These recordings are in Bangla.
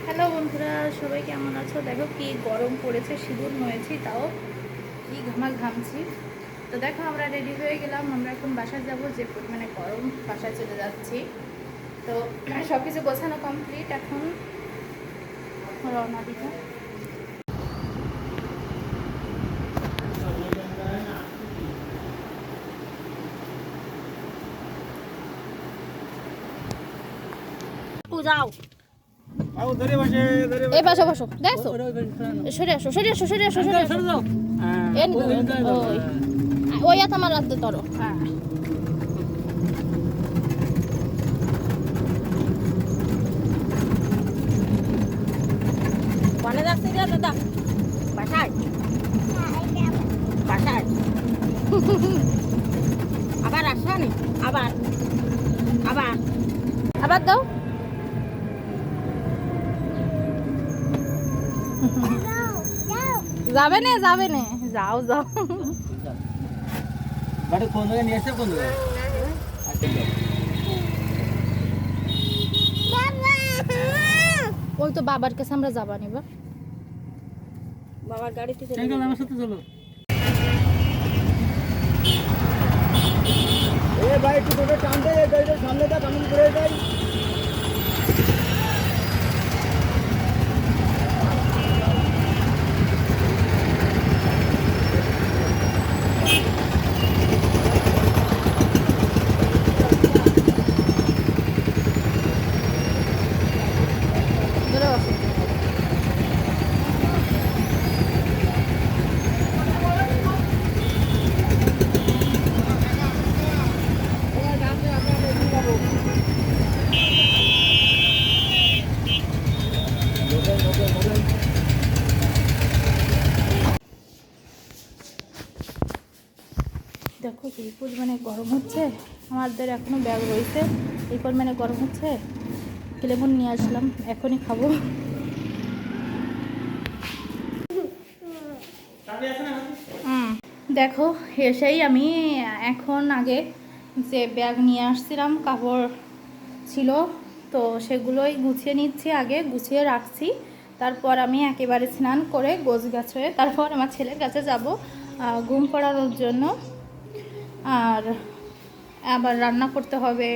হ্যালো বন্ধুরা, সবাই কেমন আছো? দেখো কি গরম পড়েছে, সিঁদুর নয়েছি তাও কি ঘামছি। তো দেখো আমরা রেডি হয়ে গেলাম, আমরা এখন বাসায় যাব। যে পরিমাণে গরম, বাসায় চলে যাচ্ছি। তো সব কিছু গোছানো কমপ্লিট, এখন রওনা দিতে। যাও এই পাশে বসো, দেখো সরে আসো, সরে আসো, সরে আসো, সরে আসো। ওই আমার রাতে ধরো। বনে যাচ্ছে রে দাদা বাসায় বাসায় আবার আসা নেই আবার আবার আবার দাও। যাবে না, যাবে না, যাও যাও। বাড়ি কোন জায়গায় নিয়ে এসে কোন জায়গায় ওই তো বাবার কাছে আমরা যাবা নিবা। বাবার গাড়িতে চলো আমার সাথে চলো। এ ভাই একটু তোকে টান দে, এই গাড়িটা সামনে দা, কেমন করে যাই। ধরে বসো। দেখো কি পরিমাণে গরম হচ্ছে, আমাদের এখনো ব্যাগ রয়েছে। এই পরিমাণে গরম হচ্ছে, লেবু নিয়ে আসলাম, এখনই খাবো। দেখো এসেই আমি এখন আগে যে ব্যাগ নিয়ে আসছিলাম, কাপড় ছিল তো সেগুলোই গুছিয়ে নিচ্ছি, আগে গুছিয়ে রাখছি। তারপর আমি একেবারে স্নান করে গোছগাছ হয়ে তারপর আমার ছেলের কাছে যাব ঘুম পড়ানোর জন্য। আর আবার রান্না করতে হবে।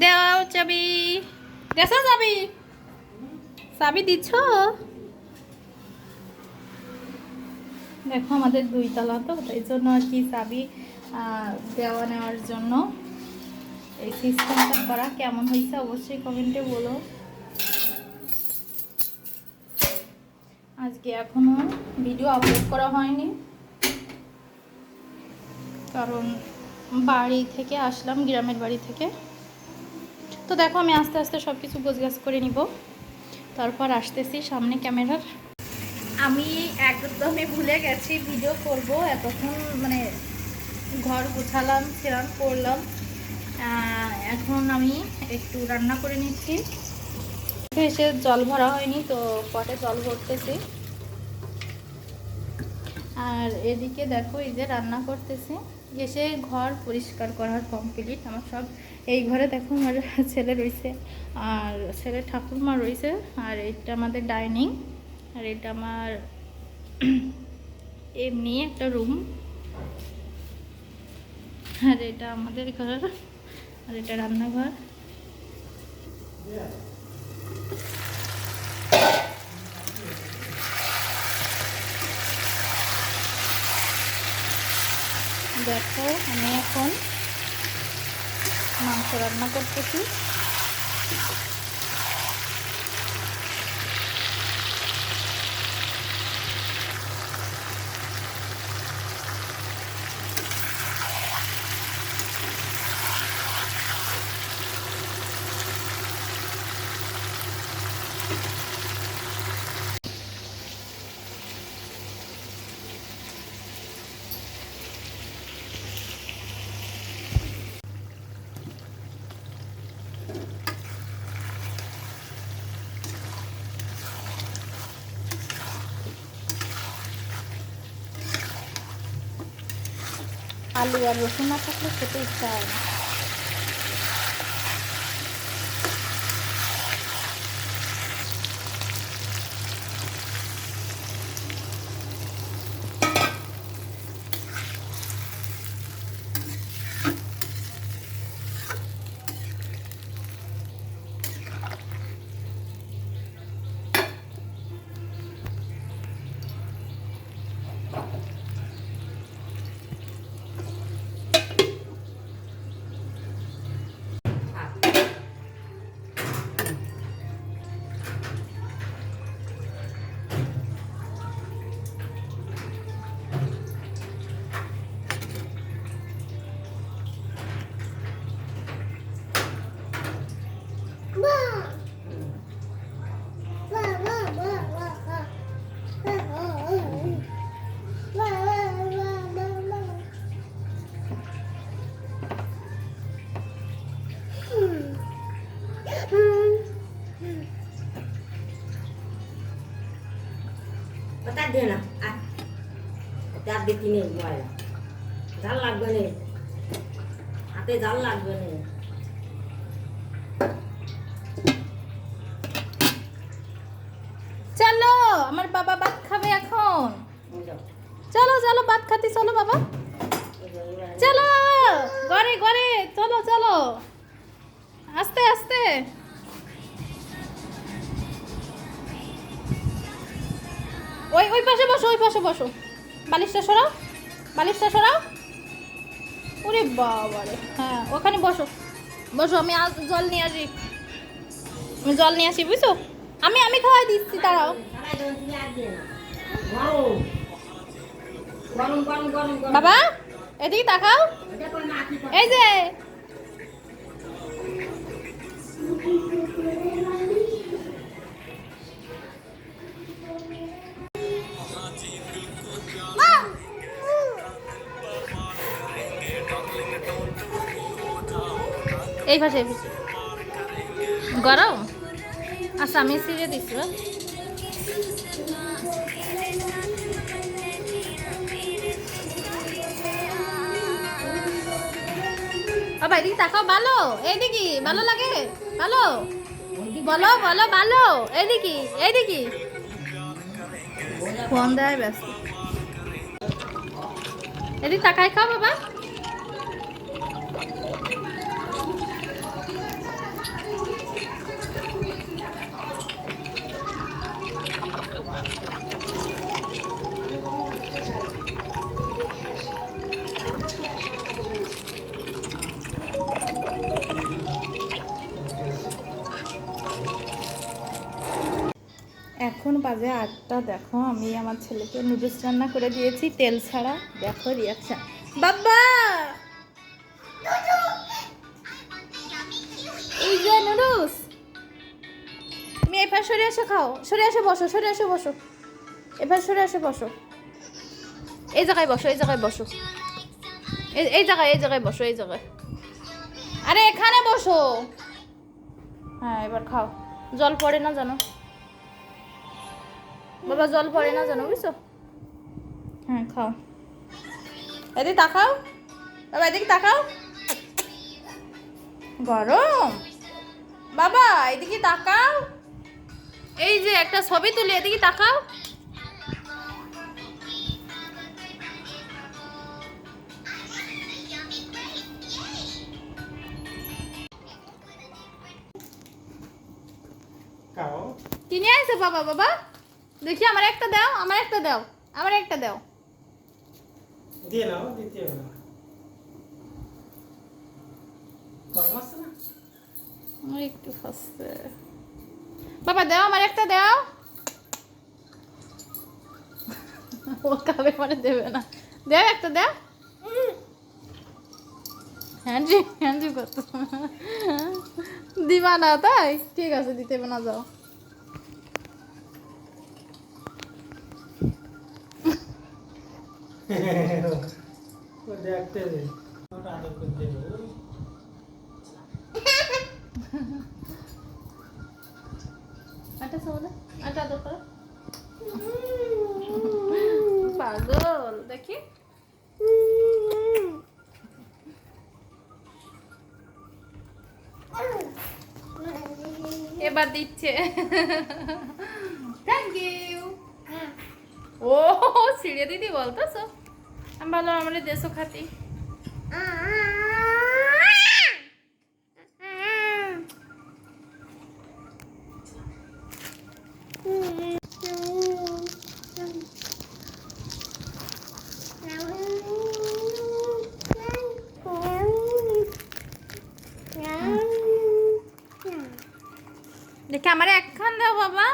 দেও চাবি, দেছো চাবি, চাবি দিচ্ছ। দেখো আমাদের 2 তলা তো, তাই জন্য আর কি চাবি দেওয়া নেওয়ার জন্য এই সিস্টেমটা করা। কেমন হয়েছে অবশ্যই কমেন্টে বলো। আজকে এখনো ভিডিও আপলোড করা হয়নি, কারণ বাড়ি থেকে আসলাম, গ্রামের বাড়ি থেকে। তো দেখো আমি আস্তে আস্তে সব কিছু গোছগাছ করে নিব, তারপর আসতেছি সামনে ক্যামেরার। আমি একদমই ভুলে গেছি ভিডিও করব, এতক্ষণ মানে ঘর গোছালাম, স্নান করলাম। এখন আমি একটু রান্না করে নিচ্ছি। এসে জল ভরা হয়নি, তো পটে জল ভরতেছি। আর এদিকে দেখো এই যে রান্না করতেছি, এসে ঘর পরিষ্কার করার কমপ্লিট আমার সব। এই ঘরে দেখো আমার ছেলে রয়েছে, আর ছেলে ঠাকুরমা রয়েছে, আর এটা আমাদের ডাইনিং, আর এটা আমার এমনি একটা রুম, আর এটা আমাদের ঘর, আর এটা রান্নাঘর। দেখো আমি এখন মাংস রান্না করতেছি। আলু আর রসুন না থাকলে খেতে ইচ্ছা হয় না। ওটা দে না আর চার দিতে নেই ময়লা ঝাল লাগবে না হাতে ঝাল লাগবে না চলো আমার বাবা ভাত খাবে এখন। চলো চলো ভাত খাতে চলো বাবা, চলো ঘরে ঘরে চলো চলো আস্তে আস্তে। ওই ওই পাশে বসো, ওই পাশে বসো, বালিশটা সরাও, বালিশটা সরাও। ওরে বাবা রে, হ্যাঁ ওখানে বসো বসো, আমি জল নিয়ে আসি, আমি জল নিয়ে আসি বুঝছো। আমি আমি খাওয়াই দিচ্ছি, দাঁড়াও। বাবা এদিকে তাকাও, এই যে এই পাশে এই পাশে গরম। আচ্ছা আমি সিরে দিচ্ছি। বাবা এদিকে তাকাও, ভালো এইদিকে ভালো লাগে, ভালো বলো বলো ভালো, এইদিকে এইদিকে ফোন দেয় ব্যস্ত। এদিকে তাকাই খাও বাবা। এখন বাজে 8টা। দেখো আমি আমার ছেলেকে নুডলস রান্না করে দিয়েছি তেল ছাড়া, দেখো রিয়াকশন। বাবা এই যে নুডলস, তুমি এবার সরে এসে খাও, সরে এসে বসো, সরে এসে বসো, এবার সরে এসে বসো, এই জায়গায় বসো, এই জায়গায় বসো, এই জায়গায় এই জায়গায় বসো, এই জায়গায়, আরে এখানে বসো। হ্যাঁ এবার খাও, জল পড়ে না জানো বাবা, জল পড়ে না জানো বুঝছো। হ্যাঁ খাও, এদিকে তাকাও বাবা, এদিকে তাকাও, গরম বাবা, এদিকে তাকাও, এই যে একটা ছবি তুলি, এদিকে তাকাও। কি নিয়ে আসছে বাবা? বাবা দেখি আমার একটা দাও, আমার একটা দাও, আমার একটা দাও, দিয়ে নাও, দিতে হবে না। গরম আছে না? আমার একটু খাচ্ছে বাবা, দাও আমার একটা দাও। ও খাবে মানে দেবে না, দাও একটা দাও। হ্যাঁ জি হ্যাঁ জি কত দিবা না, তাই ঠিক আছে দিতে হবে না, যাও। ও দেখতে দে, ওটা আদর করতে হবে। আটা সবাই আটা আদর করো, পাগল দেখি। আশীর্বাদ দিচ্ছে। Thank you. ও ছিড়ে দিদি বলতেছো, আমি ভালো আমার দেশও খাতি। দেখে আমারে একখান দাও বাবা,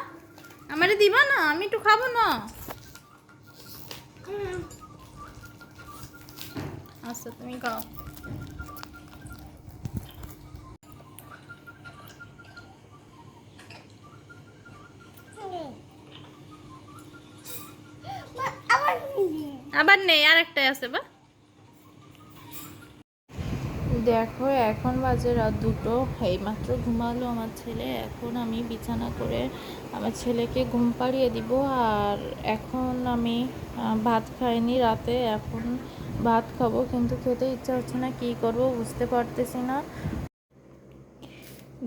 আমারে দিবা না? আমি একটু খাবো না। আচ্ছা তুমি খাও। আবার নেই, আর একটাই আছে বা। দেখো এখন বাজে রাত 2টো, এইমাত্র ঘুমালো আমার ছেলে। এখন আমি বিছানা করে আমার ছেলেকে ঘুম পাড়িয়ে দিব। আর এখন আমি ভাত খাইনি রাতে, এখন ভাত খাবো, কিন্তু খেতে ইচ্ছা হচ্ছে না, কী করব বুঝতে পারতেছি না।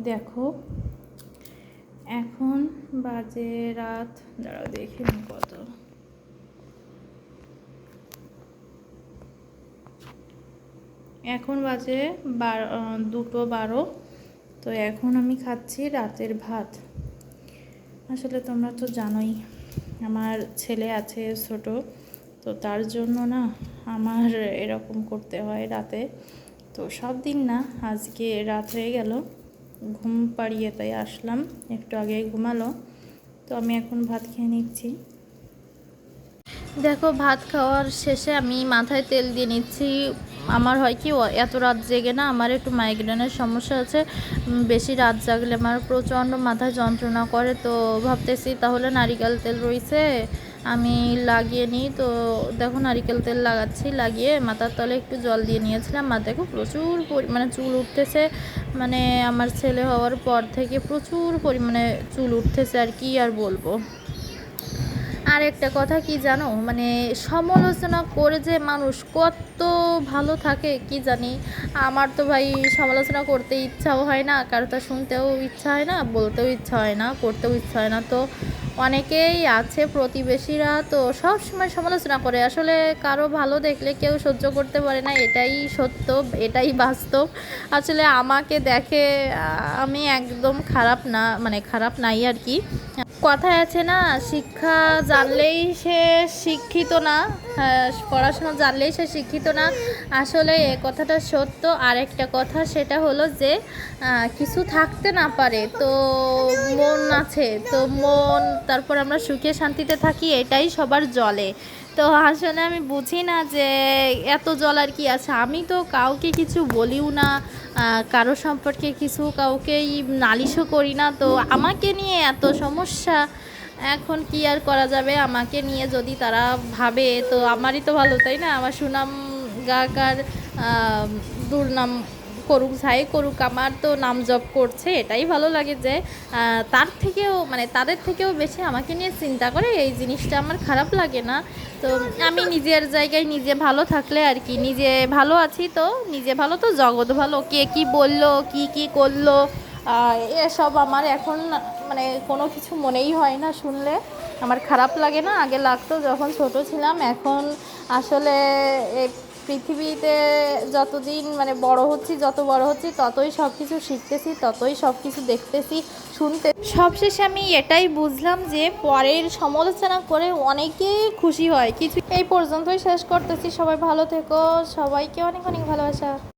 দেখো এখন বাজে রাত, দাঁড়াও দেখিনি কত, এখন বাজে 2:12। তো এখন আমি খাচ্ছি রাতের ভাত। আসলে তোমরা তো জানোই আমার ছেলে আছে ছোট, তো তার জন্য না আমার এরকম করতে হয় রাতে। তো সব দিন না, আজকে রাত হয়ে গেল, ঘুম পাড়িয়ে তাই আসলাম, একটু আগে ঘুমালো। তো আমি এখন ভাত খেয়ে নিচ্ছি। দেখো ভাত খাওয়ার শেষে আমি মাথায় তেল দিয়ে নিচ্ছি। আমার হয় কি এত রাত জেগে না, আমার একটু মাইগ্রেনের সমস্যা আছে, বেশি রাত জাগলে আমার প্রচণ্ড মাথায় যন্ত্রণা করে। তো ভাবতেছি তাহলে নারিকেল তেল রয়েছে আমি লাগিয়ে নিই। তো দেখো নারিকেল তেল লাগাচ্ছি, লাগিয়ে মাথার তলে একটু জল দিয়ে নিয়েছিলাম। মাথায় খুব প্রচুর পরিমাণে চুল উঠতেছে, মানে আমার ছেলে হওয়ার পর থেকে প্রচুর পরিমাণে চুল উঠতেছে, আর কি আর বলবো। আর একটা কথা কি জানো, মানে সমালোচনা করে যে মানুষ কত ভালো থাকে কি জানি। আমার তো ভাই সমালোচনা করতে ইচ্ছাও হয় না, কারো তা শুনতেও ইচ্ছা হয় না, বলতেও ইচ্ছা হয় না, করতেও ইচ্ছা হয় না। তো অনেকেই আছে প্রতিবেশীরা তো সব সময় সমালোচনা করে, আসলে কারো ভালো দেখলে কেউ সহ্য করতে পারে না, এটাই সত্য, এটাই বাস্তব। আসলে আমাকে দেখে আমি একদম খারাপ না, মানে খারাপ নাই আর কি। কথায় আছে না, শিক্ষা জানলেই সে শিক্ষিত না, পড়াশোনা জানলেই সে শিক্ষিত না। আসলে এ কথাটা সত্য। আর একটা কথা সেটা হলো যে কিছু থাকতে না পারে তো মন আছে, তো মন, তারপর আমরা সুখে শান্তিতে থাকি, এটাই সবার জ্বলে। তো আসলে আমি বুঝি না যে এত জ্বলার কি আছে। আমি তো কাউকে কিছু বলিও না, কারো সম্পর্কে কিছু কাউকেই নালিশও করি না। তো আমাকে নিয়ে এত সমস্যা, এখন কি আর করা যাবে। আমাকে নিয়ে যদি তারা ভাবে তো আমারই তো ভালো, তাই না? আমার সুনাম গাক আর দুর্নাম করুক, যাই করুক, আমার তো নাম জপ করছে, এটাই ভালো লাগে যে তার থেকেও, মানে তাদের থেকেও বেশি আমাকে নিয়ে চিন্তা করে, এই জিনিসটা আমার খারাপ লাগে না। তো আমি নিজের জায়গায় নিজে ভালো থাকলে আর কি, নিজে ভালো আছি তো নিজে ভালো, তো জগৎ ভালো। কে কি বললো, কি করলো, এসব আমার এখন মানে কোনো কিছু মনেই হয় না, শুনলে আমার খারাপ লাগে না। আগে লাগতো যখন ছোট ছিলাম, এখন আসলে এই পৃথিবীতে যতদিন মানে যত বড় হচ্ছি ততই সব কিছু শিখতেছি, ততই সব কিছু দেখতেছি, শুনতে। সবশেষে আমি এটাই বুঝলাম যে পরের সমালোচনা করে অনেকে খুশি হয় কিছু। এই পর্যন্তই শেষ করতেছি। সবাই ভালো থেকো, সবাইকে অনেক অনেক ভালোবাসা।